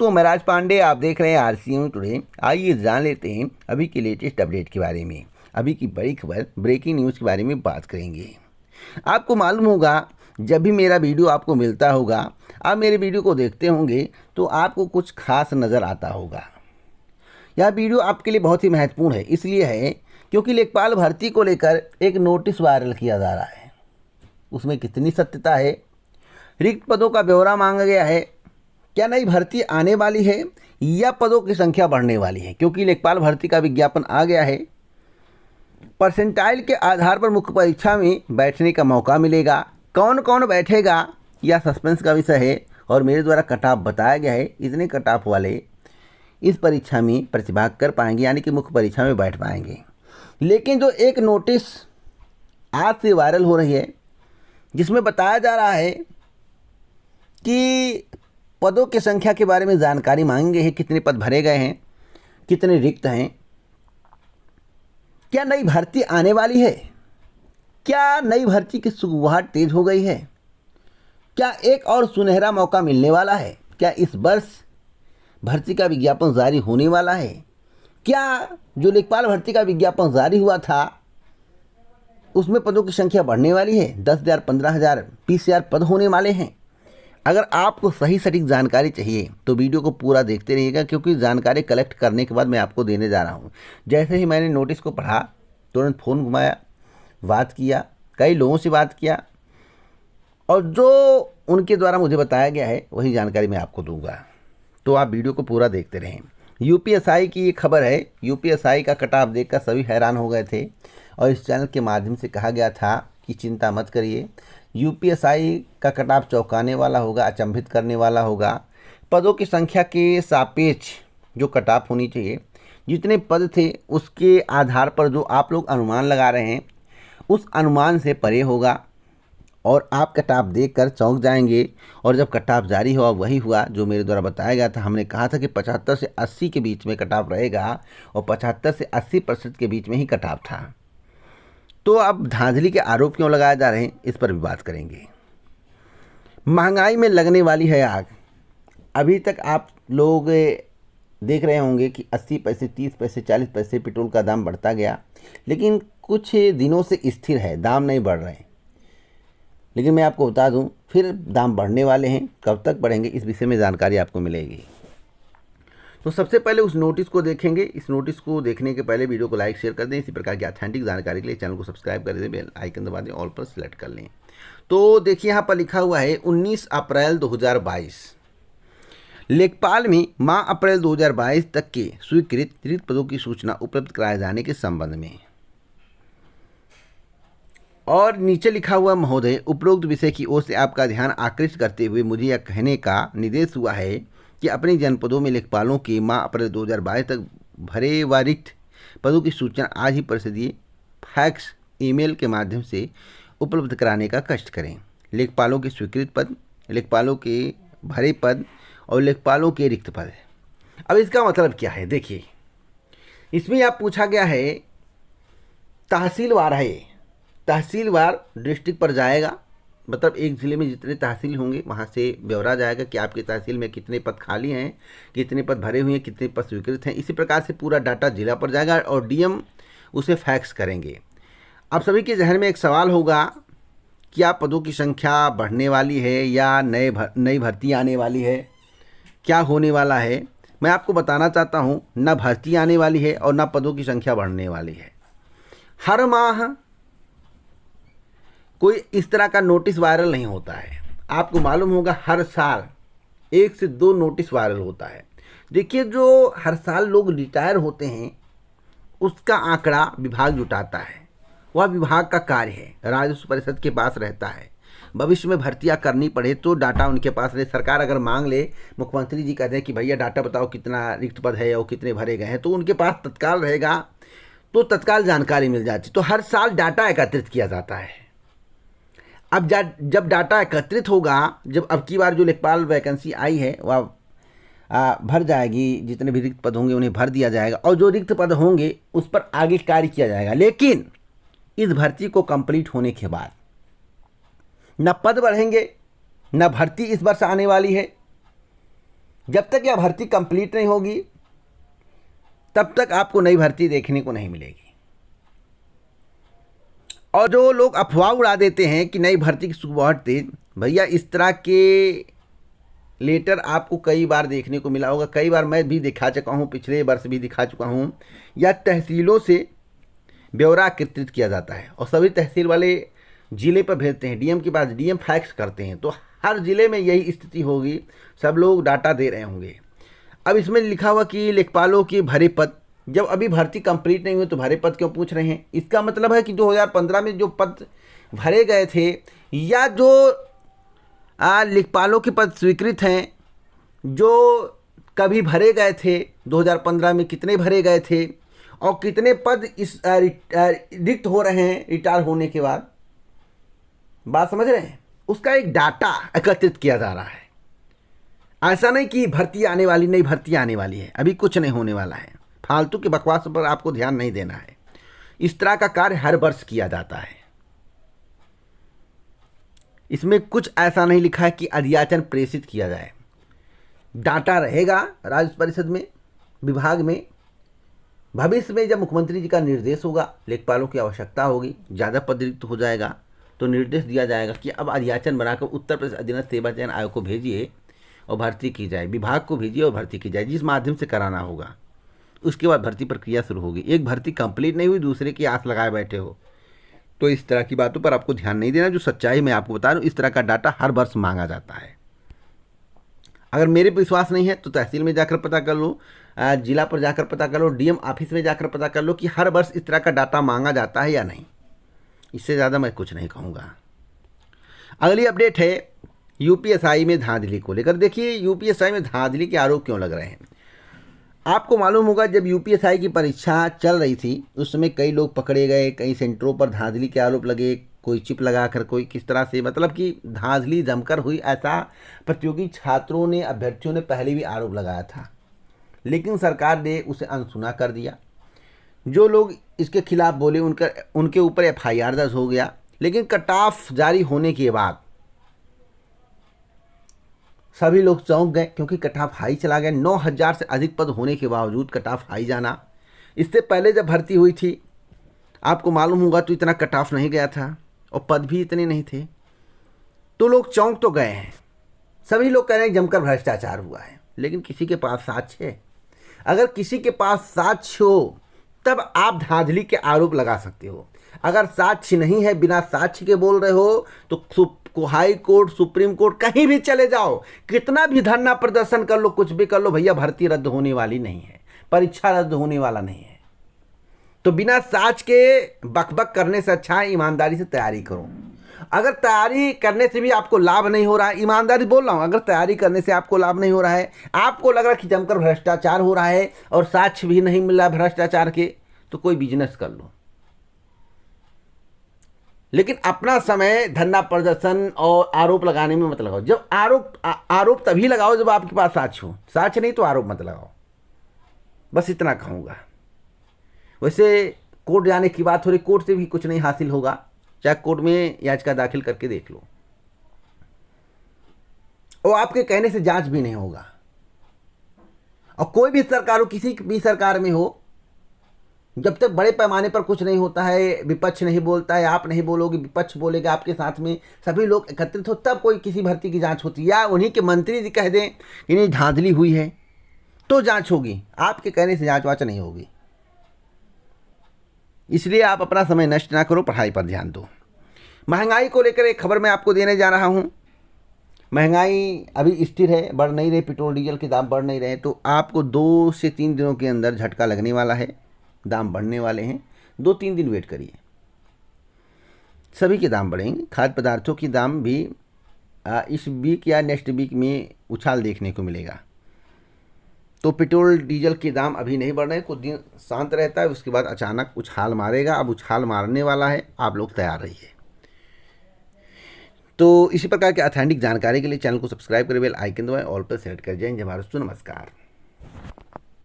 दोस्तों, मैं राज पांडे, आप देख रहे हैं आरसीएम टुडे। आइए जान लेते हैं अभी की लेटेस्ट अपडेट के बारे में। अभी की बड़ी खबर, ब्रेकिंग न्यूज़ के बारे में बात करेंगे। आपको मालूम होगा, जब भी मेरा वीडियो आपको मिलता होगा, आप मेरे वीडियो को देखते होंगे तो आपको कुछ खास नज़र आता होगा। यह वीडियो आपके लिए बहुत ही महत्वपूर्ण है, इसलिए है क्योंकि लेखपाल भर्ती को लेकर एक नोटिस वायरल किया जा रहा है। उसमें कितनी सत्यता है, रिक्त पदों का ब्यौरा मांगा गया है, क्या नई भर्ती आने वाली है या पदों की संख्या बढ़ने वाली है, क्योंकि लेखपाल भर्ती का विज्ञापन आ गया है। परसेंटाइल के आधार पर मुख्य परीक्षा में बैठने का मौका मिलेगा। कौन कौन बैठेगा यह सस्पेंस का विषय है और मेरे द्वारा कट ऑफ बताया गया है। इतने कट ऑफ वाले इस परीक्षा में प्रतिभाग कर पाएंगे, यानी कि मुख्य परीक्षा में बैठ पाएंगे। लेकिन जो एक नोटिस आज से वायरल हो रही है, जिसमें बताया जा रहा है कि पदों की संख्या के बारे में जानकारी मांगे हैं, कितने पद भरे गए हैं, कितने रिक्त हैं, क्या नई भर्ती आने वाली है, क्या नई भर्ती की शुरुआत तेज हो गई है, क्या एक और सुनहरा मौका मिलने वाला है, क्या इस वर्ष भर्ती का विज्ञापन जारी होने वाला है, क्या जो लेखपाल भर्ती का विज्ञापन जारी हुआ था उसमें पदों की संख्या बढ़ने वाली है, 10,000, 15,000, 20,000 पद होने वाले हैं। अगर आपको सही सटीक जानकारी चाहिए तो वीडियो को पूरा देखते रहिएगा, क्योंकि जानकारी कलेक्ट करने के बाद मैं आपको देने जा रहा हूँ। जैसे ही मैंने नोटिस को पढ़ा, तुरंत फ़ोन घुमाया, बात किया, कई लोगों से बात किया, और जो उनके द्वारा मुझे बताया गया है वही जानकारी मैं आपको दूंगा। तो आप वीडियो को पूरा देखते रहें। यूपीएसआई की ये खबर है। यूपीएसआई का कट ऑफ देखकर सभी हैरान हो गए थे और इस चैनल के माध्यम से कहा गया था कि चिंता मत करिए, यूपीएसआई का कट ऑफ चौंकाने वाला होगा, अचंभित करने वाला होगा। पदों की संख्या के सापेक्ष जो कट ऑफ होनी चाहिए, जितने पद थे उसके आधार पर जो आप लोग अनुमान लगा रहे हैं उस अनुमान से परे होगा और आप कट ऑफ देखकर चौंक जाएंगे। और जब कट ऑफ जारी हुआ वही हुआ जो मेरे द्वारा बताया गया था। हमने कहा था कि 75 से 80 के बीच में कट ऑफ रहेगा और 75 से 80% के बीच में ही कट ऑफ था। तो अब धांधली के आरोप क्यों लगाए जा रहे हैं, इस पर भी बात करेंगे। महंगाई में लगने वाली है आग। अभी तक आप लोग देख रहे होंगे कि 80 पैसे, 30 पैसे, 40 पैसे पेट्रोल का दाम बढ़ता गया, लेकिन कुछ दिनों से स्थिर है, दाम नहीं बढ़ रहे हैं। लेकिन मैं आपको बता दूं, फिर दाम बढ़ने वाले हैं। कब तक बढ़ेंगे इस विषय में जानकारी आपको मिलेगी। तो सबसे पहले उस नोटिस को देखेंगे। इस नोटिस को देखने के पहले वीडियो को लाइक शेयर कर दें। इसी प्रकार की ऑथेंटिक जानकारी के लिए चैनल को सब्सक्राइब कर दें, बेल आइकन दबा दें, ऑल पर सेलेक्ट कर लें। तो देखिए यहाँ पर लिखा हुआ है 19 अप्रैल 2022 लेखपाल में माह अप्रैल 2022 तक के स्वीकृत रिक्त पदों की सूचना उपलब्ध कराए जाने के संबंध में। और नीचे लिखा हुआ, महोदय, उपरोक्त विषय की ओर से आपका ध्यान आकृष्ट करते हुए मुझे यह कहने का निर्देश हुआ है कि अपने जनपदों में लेखपालों के माह अप्रैल 2022 तक भरे व रिक्त पदों की सूचना आज ही परिषदीय फैक्स ईमेल के माध्यम से उपलब्ध कराने का कष्ट करें। लेखपालों के स्वीकृत पद, लेखपालों के भरे पद और लेखपालों के रिक्त पद। अब इसका मतलब क्या है, देखिए इसमें आप पूछा गया है तहसीलवार है, तहसीलवार डिस्ट्रिक्ट पर जाएगा, मतलब एक ज़िले में जितने तहसील होंगे वहाँ से ब्यौरा जाएगा कि आपकी तहसील में कितने पद खाली हैं, कितने पद भरे हुए हैं, कितने पद स्वीकृत हैं। इसी प्रकार से पूरा डाटा जिला पर जाएगा और डीएम उसे फैक्स करेंगे। अब सभी के जहन में एक सवाल होगा, क्या पदों की संख्या बढ़ने वाली है या नई भर्ती आने वाली है, क्या होने वाला है। मैं आपको बताना चाहता हूँ, न भर्ती आने वाली है और न पदों की संख्या बढ़ने वाली है। हर माह कोई इस तरह का नोटिस वायरल नहीं होता है। आपको मालूम होगा हर साल 1 से 2 नोटिस वायरल होता है। देखिए, जो हर साल लोग रिटायर होते हैं उसका आंकड़ा विभाग जुटाता है, वह विभाग का कार्य है, राजस्व परिषद के पास रहता है। भविष्य में भर्तियां करनी पड़े तो डाटा उनके पास रहे। सरकार अगर मांग ले, मुख्यमंत्री जी कहते हैं कि भैया डाटा बताओ कितना रिक्त पद है और कितने भरे गए हैं, तो उनके पास तत्काल रहेगा, तो तत्काल जानकारी मिल जाती। तो हर साल डाटा एकत्रित किया जाता है। अब जब डाटा एकत्रित होगा, जब अब की बार जो लेखपाल वैकेंसी आई है वह भर जाएगी, जितने भी रिक्त पद होंगे उन्हें भर दिया जाएगा और जो रिक्त पद होंगे उस पर आगे कार्य किया जाएगा। लेकिन इस भर्ती को कंप्लीट होने के बाद न पद बढ़ेंगे, न भर्ती इस वर्ष आने वाली है, जब तक यह भर्ती कंप्लीट नहीं होगी तब तक आपको नई भर्ती देखने को नहीं मिलेगी। और जो लोग अफवाह उड़ा देते हैं कि नई भर्ती की सुबह तेज, भैया इस तरह के लेटर आपको कई बार देखने को मिला होगा, कई बार मैं भी दिखा चुका हूँ, पिछले वर्ष भी दिखा चुका हूँ। या तहसीलों से ब्यौरा एकत्रित किया जाता है और सभी तहसील वाले ज़िले पर भेजते हैं, डीएम के पास, डीएम फैक्स करते हैं। तो हर ज़िले में यही स्थिति होगी, सब लोग डाटा दे रहे होंगे। अब इसमें लिखा हुआ कि लेखपालों के भरे पद, जब अभी भर्ती कंप्लीट नहीं हुई तो भरे पद क्यों पूछ रहे हैं? इसका मतलब है कि 2015 में जो पद भरे गए थे या जो लेखपालों के पद स्वीकृत हैं, जो कभी भरे गए थे 2015 में, कितने भरे गए थे और कितने पद इस रिक्त हो रहे हैं रिटायर होने के बाद, बात समझ रहे हैं? उसका एक डाटा एकत्रित किया जा रहा है। ऐसा नहीं कि भर्ती आने वाली, नई भर्ती आने वाली है, अभी कुछ नहीं होने वाला है। फालतू के बकवास पर आपको ध्यान नहीं देना है। इस तरह का कार्य हर वर्ष किया जाता है। इसमें कुछ ऐसा नहीं लिखा है कि अध्याचन प्रेषित किया जाए। डाटा रहेगा राज्य परिषद में, विभाग में। भविष्य में जब मुख्यमंत्री जी का निर्देश होगा, लेखपालों की आवश्यकता होगी, ज़्यादा पद रिक्त हो जाएगा तो निर्देश दिया जाएगा कि अब अध्याचन बनाकर उत्तर प्रदेश अधीनस्थ सेवा चयन आयोग को भेजिए और भर्ती की जाए, विभाग को भेजिए और भर्ती की जाए, जिस माध्यम से कराना होगा। उसके बाद भर्ती प्रक्रिया शुरू होगी। एक भर्ती कंप्लीट नहीं हुई, दूसरे की आस लगाए बैठे हो, तो इस तरह की बातों पर आपको ध्यान नहीं देना। जो सच्चाई मैं आपको बता रहा हूँ, इस तरह का डाटा हर वर्ष मांगा जाता है। अगर मेरे पर विश्वास नहीं है तो तहसील में जाकर पता कर लो, जिला पर जाकर पता कर लो, डीएम ऑफिस में जाकर पता कर लो कि हर वर्ष इस तरह का डाटा मांगा जाता है या नहीं। इससे ज़्यादा मैं कुछ नहीं कहूँगा। अगली अपडेट है यूपीएसआई में धांधली को लेकर। देखिए, यूपीएसआई में धांधली के आरोप क्यों लग रहे हैं? आपको मालूम होगा, जब यूपीएसआई की परीक्षा चल रही थी उस समय कई लोग पकड़े गए, कई सेंटरों पर धांधली के आरोप लगे, कोई चिप लगाकर, कोई किस तरह से, मतलब कि धांधली जमकर हुई, ऐसा प्रतियोगी छात्रों ने, अभ्यर्थियों ने पहले भी आरोप लगाया था। लेकिन सरकार ने उसे अनसुना कर दिया। जो लोग इसके खिलाफ बोले उनके ऊपर एफआईआर दर्ज हो गया। लेकिन कट ऑफ जारी होने के बाद सभी लोग चौंक गए, क्योंकि कट ऑफ हाई चला गया। 9000 से अधिक पद होने के बावजूद कट ऑफ हाई जाना। इससे पहले जब भर्ती हुई थी, आपको मालूम होगा, तो इतना कट ऑफ नहीं गया था और पद भी इतने नहीं थे। तो लोग चौंक तो गए हैं। सभी लोग कह रहे हैं जमकर भ्रष्टाचार हुआ है, लेकिन किसी के पास साक्ष्य है? अगर किसी के पास साक्ष्य हो तब आप धांधली के आरोप लगा सकते हो। अगर साक्ष्य नहीं है, बिना साक्ष्य के बोल रहे हो, तो हाई कोर्ट, सुप्रीम कोर्ट, कहीं भी चले जाओ, कितना भी धरना प्रदर्शन कर लो, कुछ भी कर लो, भैया भर्ती रद्द होने वाली नहीं है, परीक्षा रद्द होने वाला नहीं है। तो बिना साक्ष्य के बकबक करने से अच्छा है ईमानदारी से तैयारी करो। अगर तैयारी करने से भी आपको लाभ नहीं हो रहा है, ईमानदारी बोल रहा हूँ, अगर तैयारी करने से आपको लाभ नहीं हो रहा है, आपको लग रहा है कि जमकर भ्रष्टाचार हो रहा है और साक्ष्य भी नहीं मिल रहा भ्रष्टाचार के, तो कोई बिजनेस कर लो। लेकिन अपना समय धरना प्रदर्शन और आरोप लगाने में मत लगाओ। जब आरोप तभी लगाओ जब आपके पास साक्ष्य हो, साक्ष्य नहीं तो आरोप मत लगाओ। बस इतना कहूँगा। वैसे कोर्ट जाने की बात हो रही, कोर्ट से भी कुछ नहीं हासिल होगा, चाहे कोर्ट में याचिका दाखिल करके देख लो, और आपके कहने से जांच भी नहीं होगा। और कोई भी सरकार हो, किसी भी सरकार में हो, जब तक बड़े पैमाने पर कुछ नहीं होता है, विपक्ष नहीं बोलता है, आप नहीं बोलोगे, विपक्ष बोलेगा आपके साथ में, सभी लोग एकत्रित हो, तब कोई किसी भर्ती की जांच होती है। या उन्हीं के मंत्री जी कह दें कि नहीं धांधली हुई है तो जांच होगी, आपके कहने से जांच वाच नहीं होगी। इसलिए आप अपना समय नष्ट ना करो, पढ़ाई पर ध्यान दो। महंगाई को लेकर एक खबर मैं आपको देने जा रहा हूँ। महंगाई अभी स्थिर है, बढ़ नहीं रही, पेट्रोल डीजल के दाम बढ़ नहीं रहे, तो आपको 2 से 3 दिनों के अंदर झटका लगने वाला है, दाम बढ़ने वाले हैं। 2-3 दिन वेट करिए, सभी के दाम बढ़ेंगे। खाद्य पदार्थों की दाम भी इस वीक या नेक्स्ट वीक में उछाल देखने को मिलेगा। तो पेट्रोल डीजल के दाम अभी नहीं बढ़ रहे, कुछ दिन शांत रहता है, उसके बाद अचानक उछाल मारेगा। अब उछाल मारने वाला है, आप लोग तैयार रहिए। तो इसी प्रकार के ऑथेंटिक जानकारी के लिए चैनल को सब्सक्राइब करें, बेल आइकन दबाएं, ऑल पर सेलेक्ट कर जाएं। जय भारत, नमस्कार।